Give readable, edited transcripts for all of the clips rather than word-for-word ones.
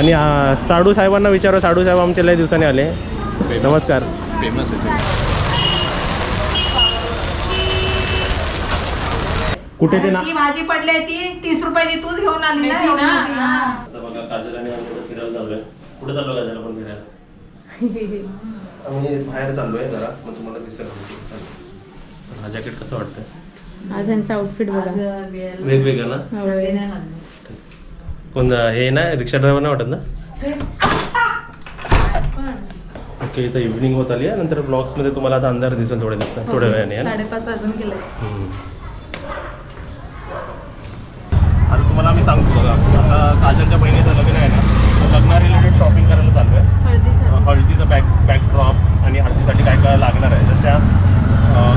आणि साडू साहेबांना विचारू. साडू साहेब आमच्या लय दिवसांनी आले. नमस्कार. फेमस आहे कुठे ते ना ती भाजी पडली ती 30 रुपयाची तूच घेऊन आली ना. आता बघा काजल आणि आमच्याकडे फिरायला चाललोय. कुठे चाललो काजल आपण फिरायला? आम्ही बाहेर चाललोय जरा, मग तुम्हाला दिसेल. हा जॅकेट कसं वाटतं? आज यांचा आउटफिट बघा. वेगवेगळं ना. कोण हे ना रिक्षा ड्रायव्हर नाही वाटत ना? ओके. इथं इव्हिनिंग होत आली आहे. नंतर ब्लॉग्समध्ये तुम्हाला आता अंधार दिसेल थोड्या दिवसात, थोड्या वेळाने. 5:30 वाजून गेले. आता तुम्हाला आम्ही सांगतो बघा, आता काजलच्या बहिणीचं लग्न आहे ना, तर लग्ना रिलेटेड शॉपिंग करायला चालू आहे. हळदीचं बॅकड्रॉप आणि हळदीसाठी काय काय लागणार आहे, जशा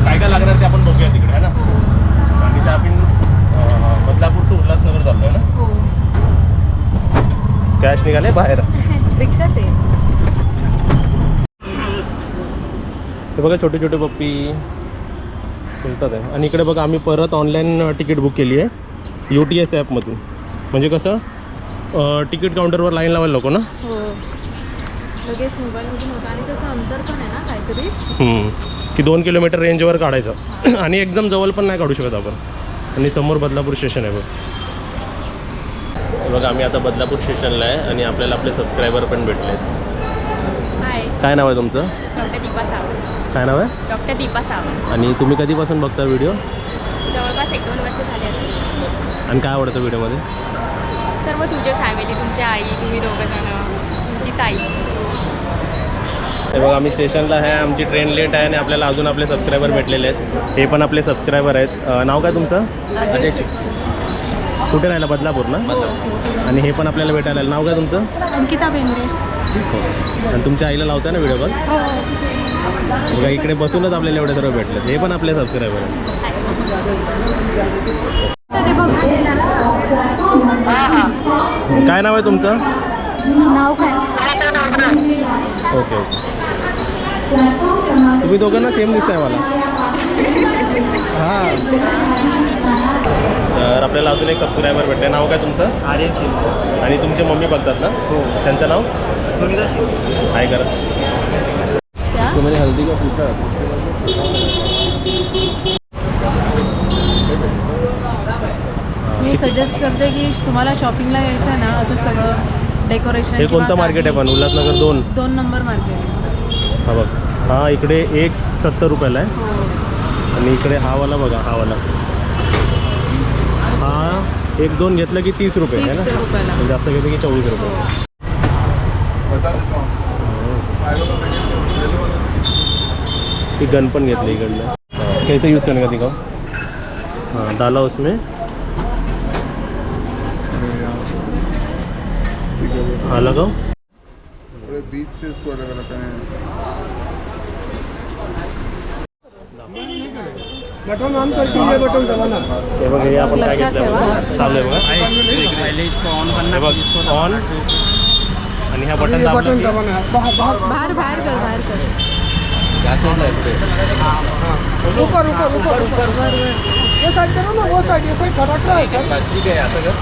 काय काय लागणार ते आपण बघूया तिकडे आहे ना. आणि त्या आपण बदलापूर टू उल्हासनगर चाललो आहे ना. कॅश निघाले बाहेर. रिक्षाच आहे. ते बघा छोटे छोटे पप्पी बोलतात आहे. आणि इकडे बघा आम्ही परत ऑनलाईन तिकीट बुक केली आहे UTS ॲपमधून. म्हणजे कसं तिकीट काउंटरवर लाईन लावायला नको ना. हो, लगेच मोबाईलमधून होतं. आणि तसं अंतर पण आहे ना काहीतरी, की 2 किलोमीटर रेंजवर काढायचं. आणि एकदम जवळ पण नाही काढू शकत आपण. आणि समोर बदलापूर स्टेशन आहे बघ. बघा आम्ही आता बदलापूर स्टेशनला आहे आणि आपल्याला आपले सबस्क्रायबर पण भेटले आहेत. काय नाव आहे तुमचं? डॉक्टर दीपा सावंत. काय नाव आहे? डॉक्टर दीपा सावंत. आणि तुम्ही कधीपासून बघता व्हिडिओ? जवळपास 1-2 वर्ष झाले असेल. आणि काय आवडतं व्हिडिओमध्ये? सर्व तुझे फॅमिली, तुमच्या आई, तुम्ही दोघंजणं, तुमची ताई. हे बघा आम्ही स्टेशनला आहे. आमची ट्रेन लेट आहे आणि आपल्याला अजून आपले सबस्क्रायबर भेटलेले आहेत. हे पण आपले सबस्क्रायबर आहेत. नाव काय तुमचं? कुठे राहिला? बदलापूर ना. आणि हे पण आपल्याला भेटायला आलं. नाव काय तुमचं? अंकिता बेंद्रे. आणि तुमच्या आईला लावताय ना व्हिडिओ कॉल? बघा इकडे बसूनच आपल्याला एवढे सर्व भेटले. हे पण आपले सबस्क्रायबर आहेत. काय नाव आहे तुमचं? नाव काय? Okay okay. तुम्ही दोघांना सेम दिसताय मला. हां. तर आपल्याला अजून एक सबस्क्रायबर भेटले. नाव काय तुमचं? आर्यन शिंदे. आणि तुमचे मम्मी बघतात ना? हो. त्यांचं नाव? काय करा तुम्ही हल्दी का पूछा? मी सजेस्ट करते की तुम्हाला शॉपिंगला यायचं आहे ना, असं सगळं डेकोरेशन. हे कोणतं मार्केट आहे पण? Ulhasnagar 2 number market. हा बघ. हा इकडे 170 रुपयाला आहे. आणि इकडे हा वाला बघा, हा वाला हा 1-2 घेतलं की 30 रुपये आहे ना. जास्त घेतलं की 24 रुपये. ही गन पण घेतली इकडनं. कैसे यूज़ करने का दिखाओ. हाँ डाला उसमें. हाँ लगाओ. 20 से इसको अलग अलग करें. बटन ऑन कर दीजिए. बटन दबाना. हे बघ हे आपण काय घेतलं चालू आहे बघा. हे बघ ऑन. आणि ह्या बटन दबाना. बाहेर बाहेर कर, बाहेर कर. ऊपर ऊपर ऊपर ऊपर. ये साइड करो ना, वो साइड. ये साइड खड़ा है. ठीक है ऐसा कर.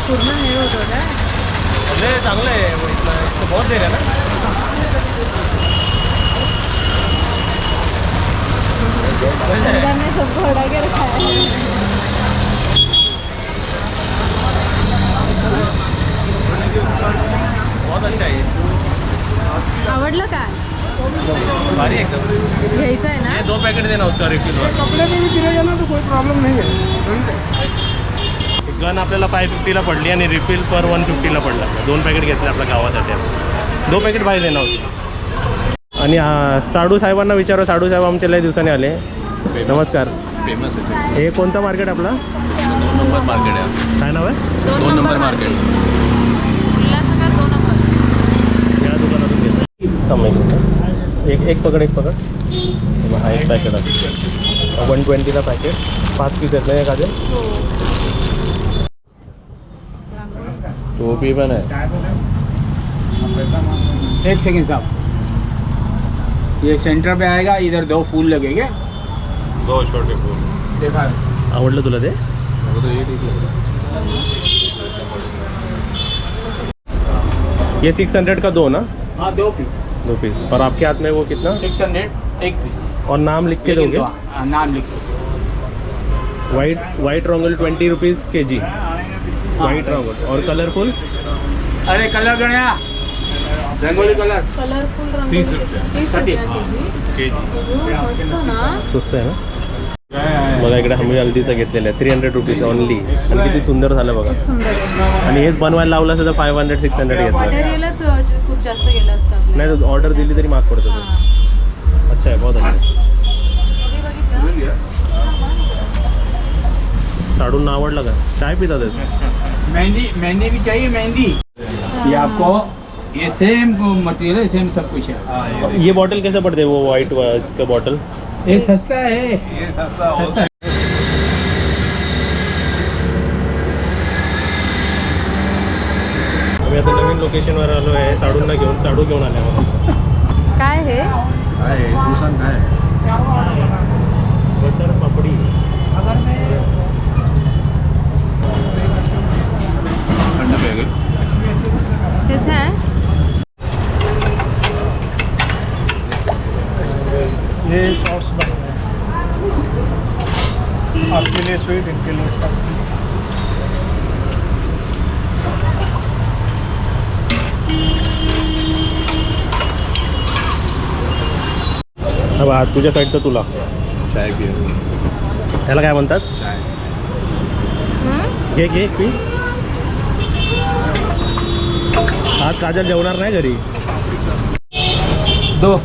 पूर्ण हे होतं काय? चांगलं आहे. बहुत देर आहे ना. सबको हटा के रखा है. बहुत अच्छा आहे. आवडलं काय? भारी एकदम. घ्यायचं आहे ना. ये 2 पैकेट देना उसका रिफिलवर. कपड़े में भी गिरेगा ना तो कोई प्रॉब्लम नहीं है. गन आपल्याला 550ला पडली आणि रिफिल पर 150ला पडला. 2 पॅकेट घेतले आपल्या गावासाठी. 2 पॅकेट बाहेर देणार होते. आणि साडू साहेबांना विचारू. साडू साहेब आमच्या लय दिवसांनी आले. नमस्कार. फेमस आहे. हे कोणतं मार्केट आपला? 2 नंबर मार्केट आहे. काय नाव आहे? 2 नंबर मार्केट. उल्हासनगर 2 नंबर. या दुकानातून घेतलं. एक पकड. हा एक पॅकेट आहे. 120ला पॅकेट. 5 पीस आहेत ना एखादे. टोपी पण आहे. एक सेकंड साहब, ये सेंटर पे आएगा, इधर 2 फूल लगेंगे। 2 छोटे फूल देखा? आवडलं तुला ते? ये 600 का 2 ना? हाँ 2 पीस। 2 पीस। और आपके हाथ में वो कितना? 600 1 पीस। और नाम लिख के दोगे? नाम लिख दो। White rangoli 20 rupees kg। White rangoli और कलरफुल? अरे कलर गणया, रंगोली कलर कलरफुल रंगोली 30 रुपया केजी. मस्त ना. स्वस्त आहे ना? बघा इकडे आम्ही हल्दीचं घेतलेलं आहे 300 रुपीज ओनली. आणि किती सुंदर झालं बघा. सुंदर आहे. आणि हेच बनवायला लावलं असतं तर 500-600 घेतलं. मटेरियलच खूप जास्त गेलं असतं आपल्याला. नाही ऑर्डर दिली तरी महाग पडतं ते. अच्छा आहे, बहुत अच्छा. साडूंना आवडलं का? चाय पितात आहेत? मेहंदी भी चाहिए, मेहंदी ये आपको, ये सेम मटेरियल है, सेम सब कुछ है। ये बॉटल कैसे पड़ते हैं वो वाइट इसका बॉटल? ये सस्ता है, ये सस्ता होता है। आम्ही आता नवीन लोकेशनवर आलो आहे साडूंना घेऊन. साडू घेऊन आले आम्हाला. काय हे? काय तू सांग काय? बटर पापडी. कैसे है? ये शॉर्ट्स बन रहे हैं, आपके लिए स्वीट, इनके लिए स्पाइसी। अब आज तुझ्या साईडचं तुला चाय पिए, त्याला काय म्हणतात? चाय घे घे पी. आज काजल जेवणार नाही घरी. 2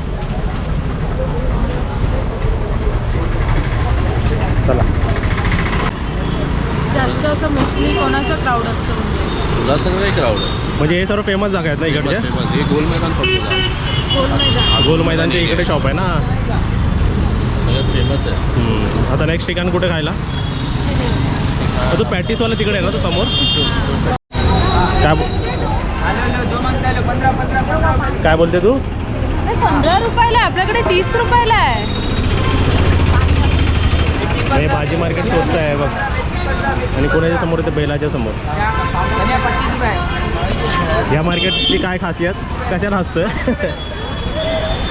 चला. जास्त असं मोस्टली कोणाचं क्राऊड असतं म्हणजे? तुला सगळं एक रावलं म्हणजे हे सर्व फेमस जागा आहेत ना इकडच्या? फेमस हे गोल मैदान पडतो कोण नाही जात. गोल मैदानच्या इकडे शॉप आहे ना. सगळ्यात फेमस आहे. आता नेक्स्ट ठिकाण कुठे खायला? तू पॅटीसवाला तिकडे आहे ना तो समोर? काय बोलते तू? नाही 15 रुपयाला आहे, आपल्याकडे 30 रुपयाला आहे. हे भाजी मार्केट स्वस्त आहे बघ. आणि कोणाच्या समोर येते? बैलाच्या समोर. या मार्केटची काय खासियत? कशाला हसतोय?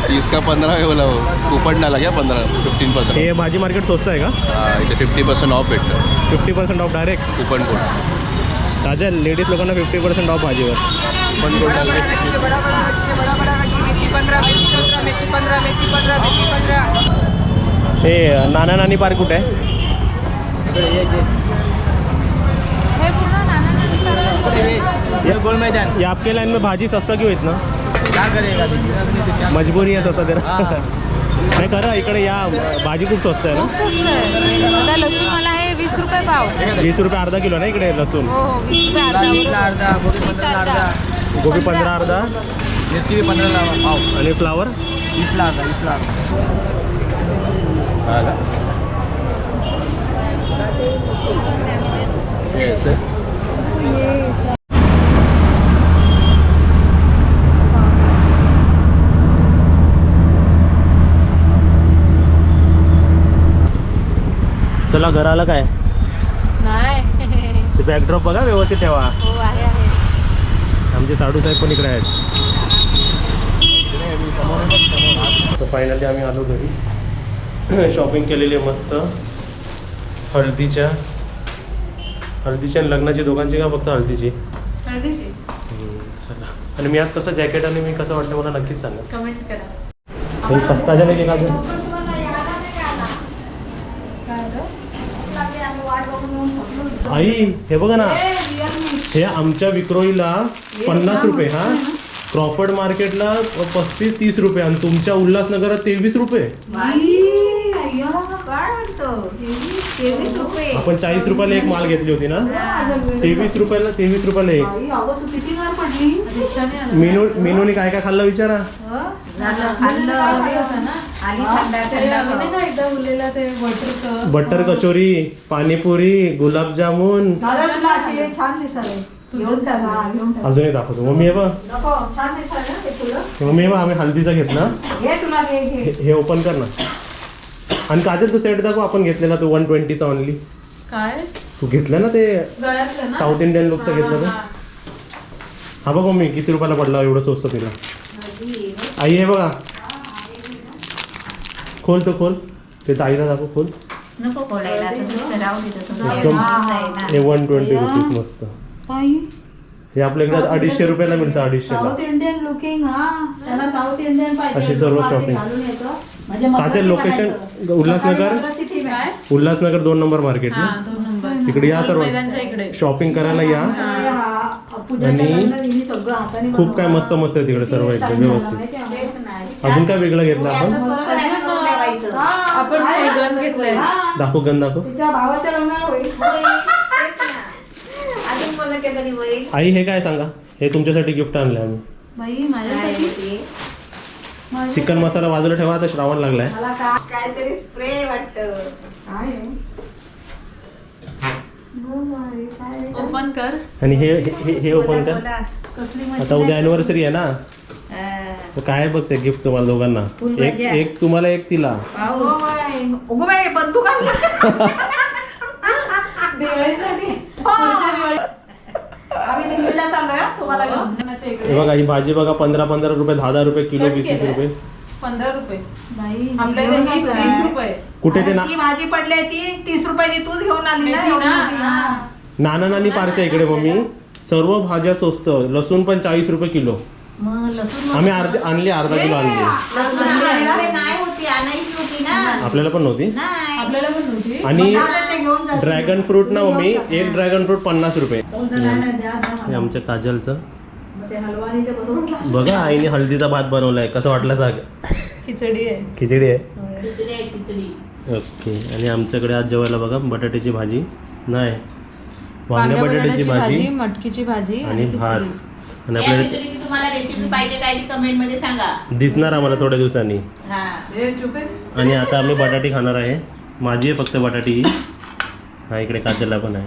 30 का 15 आहे बोला, कूपन डाला क्या 15-15%. हे भाजी मार्केट स्वस्त आहे का? इथे 50% ऑफ भेटतं 50% ऑफ डायरेक्ट. Coupon code. ताज्या लेडीज लोकांना 50% ऑफ भाजीवर. कूपन कोड डालले. हे नाना नानी पार्क कुठे आहे? हे पूर्ण नाना गोल मैदान. ये आपके लाइन में भाजी सस्ता क्यों इतना? क्या करेगा? मजबूरी आहे सस्ता जरा. नाही खरं इकडे या भाजी खूप स्वस्त आहे खूप स्वस्त आहे. आता लसूण मला हे 20 रुपये पाव. ना. 20 रुपये अर्धा किलो ना इकडे लसूण. हो हो 20 रुपये अर्धा. अर्धा. गोबी 15 अर्धा. मिरची भी 15 ला पाव. आणि फ्लावर 20 ला अर्धा. चला घराला काय? नाही. ते बॅकड्रॉप बघा व्यवस्थित ठेवा. हो आहे. आमचे साडू साहेब पण इकडे आहेत. तर फायनली आम्ही आलो घरी. शॉपिंग केलेली आहे मस्त. हळदीच्या आणि लग्नाची दोघांची का फक्त हळदीची? चला. आणि मी आज कसं जॅकेट आणि मी कसं वाटलं मला नक्कीच सांगा. कमेंट करा. ताज्याने केला अजून. आई हे बघा ना, हे आमच्या विक्रोळीला 50 रुपये. हा क्रॉफर्ड मार्केटला 35-30 रुपये आणि तुमच्या उल्हासनगरात 23 रुपये. आपण 40 रुपयाला एक माल घेतली होती ना. 23 रुपयाला एक. मेनूने काय काय खाल्लं विचारा. बटर कचोरी, पाणीपुरी, गुलाबजामुन. छान दिसत घेऊन टाक, हा, घेऊन टाक. अजूनही दाखवतो मम्मी हे बघ. नको, छान दिसतं ना ते फुलं. मम्मी हे बघ आम्ही हल्दीचा घेतला. घे तुला, घे घे. हे ओपन कर ना. आणि काजल तू सेट दाखव आपण घेतलेला तो 120चा ऑनली. काय तू घेतलं ना ते गळ्यातलं ना साऊथ इंडियन लुकचा घेतलं तर. हा बघ मम्मी किती रुपयाला पडला एवढं स्वस्त तिला. आई हे बघा. खोल तो खोल. ते ताईला दाखव खोल. नको बोलायला असं नुसतं राहू दे तसं. एकदम हा, आहे ना. हे 120 रुपीज मस्त. हे आपल्या इकडे 250 रुपयाला मिळतं 250ला. साऊथ इंडियन लुकिंग, हा त्याला साऊथ इंडियन पाहिजे. अशी सर्व असे shopping. घालून यायचं. म्हणजे काजल मद्रासी लोकेशन बनायचं. उल्हासनगर. मद्रासी theme आहे. काय उल्हासनगर 2 नंबर मार्केट हा ना. 2 नंबर तिकडे या सर्व मैदानच्या इकडे शॉपिंग करायला या. हा, पूजाच्या आणि लग्नात हिने सगळं हाताने खूप काय बनवलं. मस्त मस्त आहे तिकडे सर्व एकदम Time झाला व्यवस्थित. माहिती आहे? तेच नाही. अजून काय वेगळं घेतलं आपण मस्त आहे ना, करून ठेवायचं. हा, आपण हे गन घेतलंय हा. दाखव गन दाखव. तिच्या भावाच्या लग्नाला होईल. अजून बोललं की तरी होईल. आई हे काय सांगा. हे तुमच्यासाठी गिफ्ट आणलंय आम्ही. बाई माझ्यासाठी चिकन मसाला बाजूला ठेवा आता श्रावण लागलाय. मला काहीतरी स्प्रे वाटतं. काय आहे? ओपन कर आणि हे ओपन कर. बोला, कसली मजा आता उद्या अॅनिव्हर्सरी आहे ना. आहे. तर काय बघते गिफ्ट तुम्हाला दोघांना. फुलभाज्या. एक तुम्हाला एक तिला. पाऊस. अगो बाई बंदूक आणलं. दिवाळीसाठी पुढच्या दिवाळी आम्ही दिल्लीला चाललोय हा, तुम्हाला घेऊन. लग्नाच्या हे इकडे बघा ही भाजी बघा 15 रुपये 10 रुपये किलो कट 20 हो. केलंय. रुपये. 15 रुपये बाई आपल्या घेऊन इथे जातोय. 30 रुपये कुठे ते ना ती भाजी पडली आहे ती 30 रुपयाची तूच घेऊन आली ना मेथी एवढी ना, मोठी, हा. नाना नानी पारच्या इकडे मम्मी सर्व भाज्या स्वस्त. लसूण पण 40 रुपये किलो. मग लसूण आम्ही आणली अर्धा किलो आणली. लसूण आणायला नाही होती, आणायची होती ना. आपल्याला पण नव्हती. नाही. आपल्याला पण नव्हती आणि मग आता ते घेऊन जाते. ड्रॅगन फ्रूट ना मम्मी एक ड्रॅगन फ्रूट 50 रुपये. नाही, नाही, द्या, द्या हे मला. आमच्या काजलचं. मग ते हलवानी ते बरोबर. बघा आईने हळदीचा भात बनवलाय. कसं वाटलं सांग. खिचडी आहे खिचडी आहे. खिचडी आहे, खिचडी. ओके. आणि आमच्याकडे आज जेवायला बघा बटाट्याची भाजी नाही वांग्या बटाट्याची भाजी मटकीची भाजी आणि भात. खिचडी. आणि या आपल्याला खिचडीची तुम्हाला रेसिपी पाहिजे काय ती कमेंट मध्ये सांगा. दिसणार आम्हाला थोड्या दिवसांनी. हा हे चुके. आणि आता आम्ही बटाटी खाणार आहे. माझी आहे फक्त बटाटी ही. हा इकडे काजलला पण आहे.